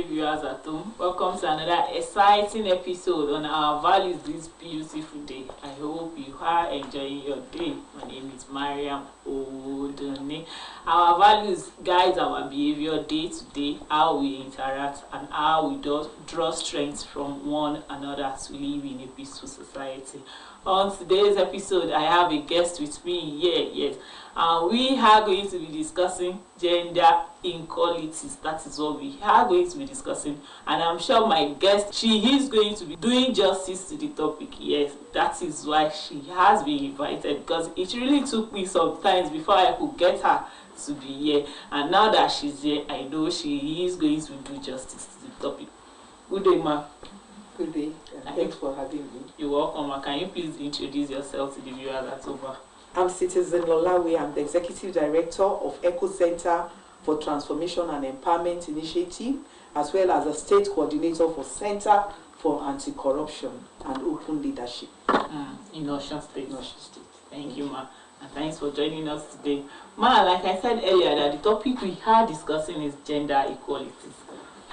Viewers at home, welcome to another exciting episode on our values this beautiful day. I hope you are enjoying your day. My name is Mariam Odone. Our values guide our behavior day to day, how we interact and how we draw strength from one another to live in a peaceful society. On today's episode, I have a guest with me here, yes. We are going to be discussing gender inequalities. That is what we are going to be discussing. And I'm sure my guest, she is going to be doing justice to the topic. Yes, that is why she has been invited, because it really took me some time before I could get her to be here. And now that she's here, I know she is going to do justice to the topic. Good day, ma. Good day, and thanks for having me. You're welcome, ma. Can you please introduce yourself to the viewers at home? I'm Citizen Lolawe. I'm the Executive Director of Echo Center for Transformation and Empowerment Initiative, as well as a State Coordinator for Center for Anti-Corruption and Open Leadership. In Ocean State. Thank you, ma. And thanks for joining us today. Ma, like I said earlier, that the topic we are discussing is gender equalities.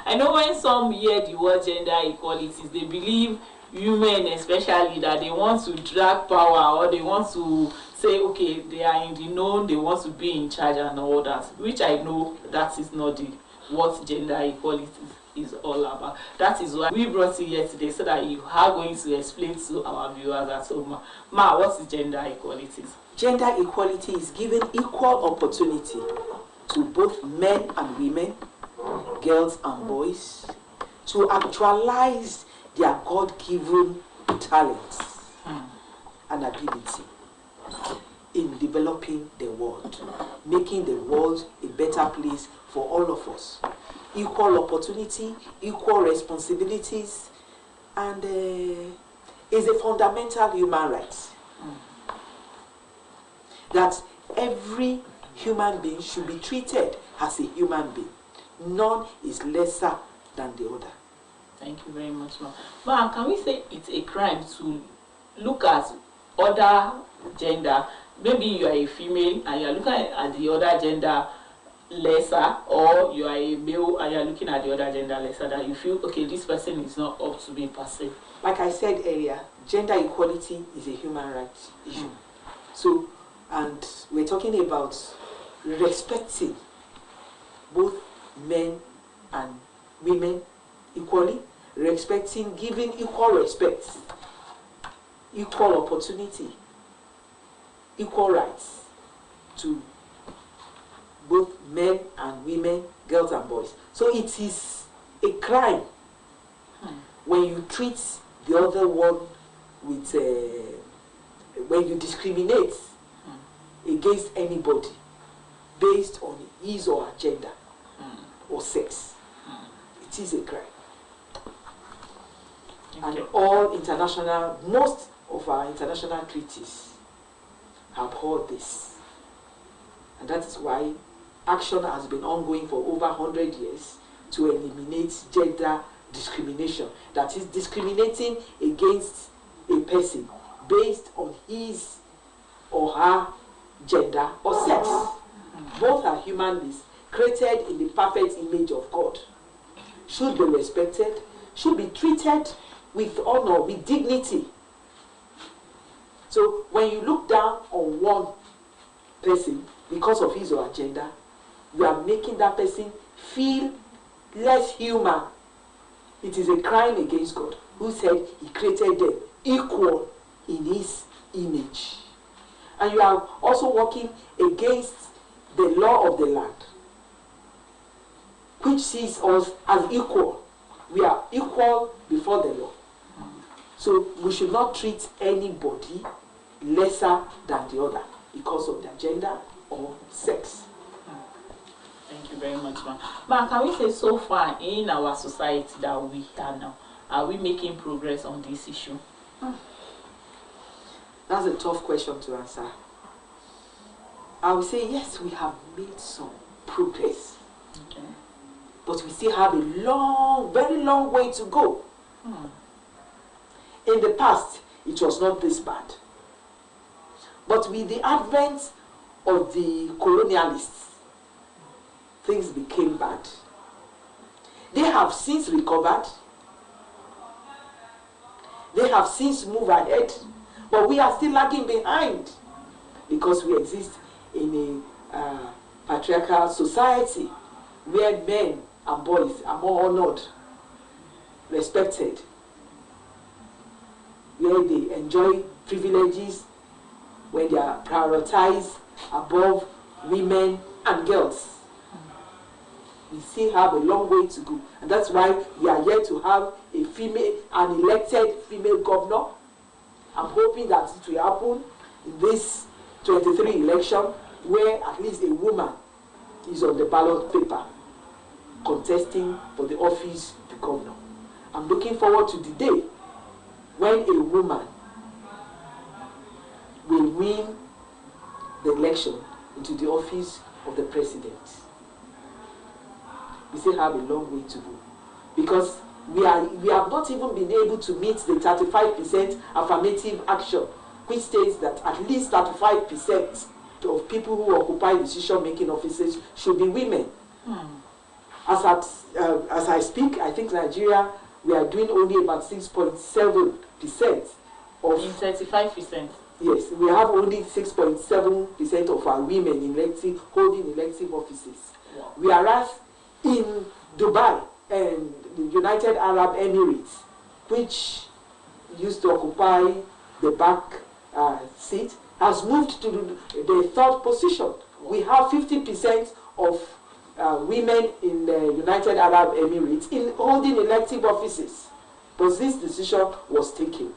I know when some hear the word gender equalities, they believe women especially that they want to drag power, or they want to say, okay, they are in the known, they want to be in charge and all that, which I know that is not what gender equality is all about. That is why we brought you here today, so that you are going to explain to our viewers at home. Ma, what is gender equalities? Gender equality is giving equal opportunity to both men and women, girls and boys, to actualize their God-given talents and ability in developing the world, making the world a better place for all of us. Equal opportunity, equal responsibilities, and is a fundamental human right. That every human being should be treated as a human being. None is lesser than the other. Thank you very much, ma'am. Ma'am, can we say it's a crime to look at other gender? Maybe you are a female and you are looking at the other gender lesser, or you are a male and you are looking at the other gender lesser, that you feel, okay, this person is not up to be passive. Like I said earlier, gender equality is a human rights issue. So, and we're talking about respecting both men and women equally, respecting, giving equal respect, equal opportunity, equal rights to both men and women, girls and boys. So it is a crime when you treat the other one with, when you discriminate against anybody based on his or her gender or sex. It is a crime. And all international, most of our international treaties abhor this. And that is why action has been ongoing for over 100 years to eliminate gender discrimination. That is discriminating against a person based on his or her gender or sex. Both are human beings created in the perfect image of God, should be respected, should be treated with honor, with dignity. So when you look down on one person because of his or her gender, you are making that person feel less human. It is a crime against God, who said he created them equal in his image. And you are also working against the law of the land, which sees us as equal. We are equal before the law. So we should not treat anybody lesser than the other because of their gender or sex. Thank you very much, ma'am. Ma'am, can we say so far in our society that we are now, are we making progress on this issue? That's a tough question to answer. I would say yes, we have made some progress. Okay. But we still have a long, very long way to go. In the past, it was not this bad. But with the advent of the colonialists, things became bad. They have since recovered. They have since moved ahead, but we are still lagging behind because we exist in a patriarchal society where men and boys are more honored, respected, where they enjoy privileges, where they are prioritized above women and girls. We still have a long way to go, and that's why we are yet to have an elected female governor. I'm hoping that it will happen in this 23 election, where at least a woman is on the ballot paper contesting for the office of the governor. I'm looking forward to the day when a woman will win the election into the office of the president. We still have a long way to go, because we have not even been able to meet the 35% affirmative action, which states that at least 35% of people who occupy decision-making offices should be women. As I speak, I think Nigeria, we are doing only about 6.7% of... In 35%? Yes, we have only 6.7% of our women holding elective offices. Wow. Whereas in Dubai and the United Arab Emirates, which used to occupy the back seat, has moved to the third position. We have 50% of women in the United Arab Emirates in holding elective offices. But this decision was taken.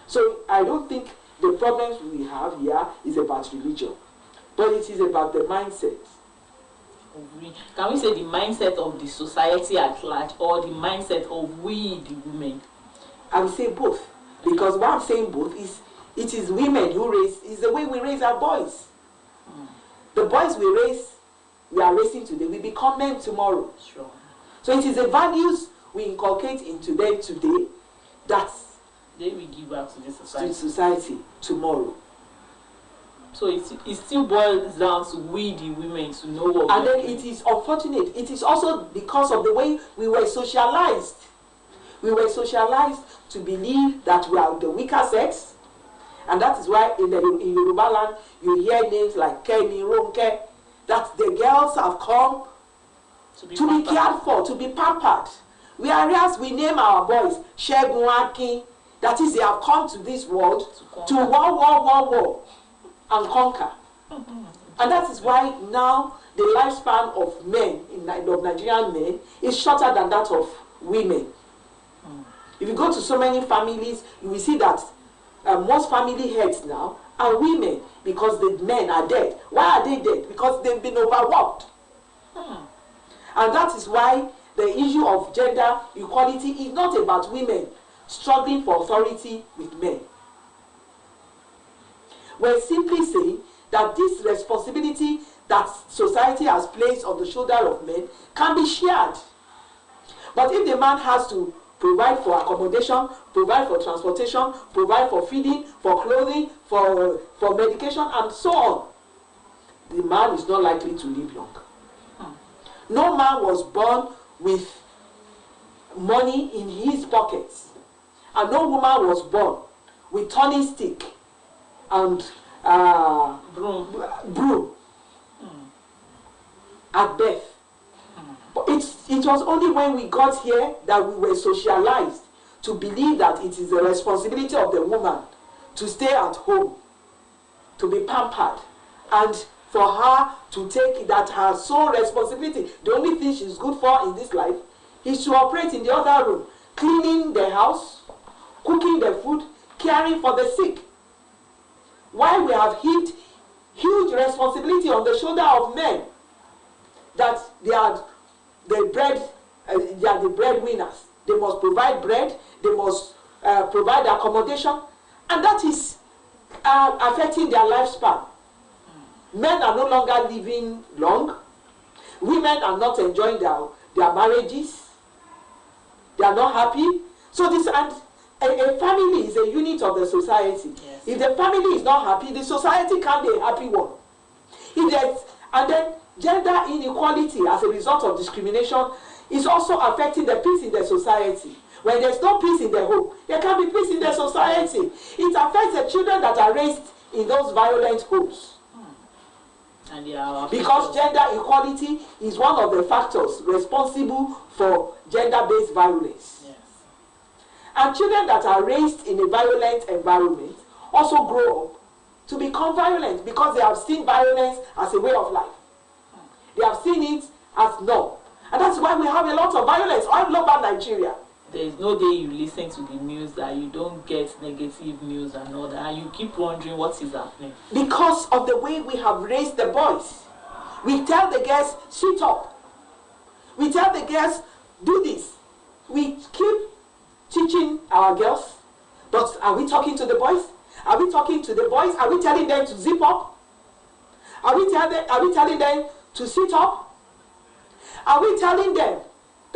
So I don't think the problems we have here is about religion, but it is about the mindset. Can we say the mindset of the society at large, or the mindset of we, the women? I would say both, because why I'm saying both is it is women who raise, is the way we raise our boys. The boys we are raising today, we become men tomorrow. Sure. So it is the values we inculcate into them today that they will give back to the society. To society tomorrow. So it still boils down to we, the women, to know what. And then it is unfortunate. It is also because of the way we were socialized. We were socialized to believe that we are the weaker sex, and that is why in Yoruba land you hear names like Kemi, Ronke, that the girls have come to be cared for, to be pampered. Whereas we name our boys Shegun, Akin, that is, they have come to this world to war and conquer. And that is why now the lifespan of men, of Nigerian men, is shorter than that of women. If you go to so many families, you will see that most family heads now are women, because the men are dead. Why are they dead? Because they've been overworked. And that is why the issue of gender equality is not about women struggling for authority with men. We're simply saying that this responsibility that society has placed on the shoulder of men can be shared. But if the man has to provide for accommodation, provide for transportation, provide for feeding, for clothing, for medication, and so on, the man is not likely to live long. No man was born with money in his pockets, and no woman was born with turning stick and broom at birth. But it was only when we got here that we were socialized to believe that it is the responsibility of the woman to stay at home, to be pampered, and for her to take that her sole responsibility, the only thing she's good for in this life, is to operate in the other room, cleaning the house, cooking the food, caring for the sick. While we have heaped huge responsibility on the shoulder of men, that they are the breadwinners. They must provide bread, they must provide accommodation, and that is affecting their lifespan. Men are no longer living long. Women are not enjoying their marriages. They are not happy. So a family is a unit of the society. Yes. If the family is not happy, the society can't be a happy one. And then gender inequality as a result of discrimination is also affecting the peace in the society. When there's no peace in the home, there can be peace in the society. It affects the children that are raised in those violent homes. And they are because gender equality is one of the factors responsible for gender-based violence. Yes. And children that are raised in a violent environment also grow up to become violent because they have seen violence as a way of life. They have seen it as norm. And that's why we have a lot of violence all over Nigeria. There is no day you listen to the news that you don't get negative news and all that, and you keep wondering what is happening. Because of the way we have raised the boys. We tell the girls, sit up. We tell the girls, do this. We keep teaching our girls, but are we talking to the boys? Are we talking to the boys? Are we telling them to zip up? Are we telling them to sit up? Are we telling them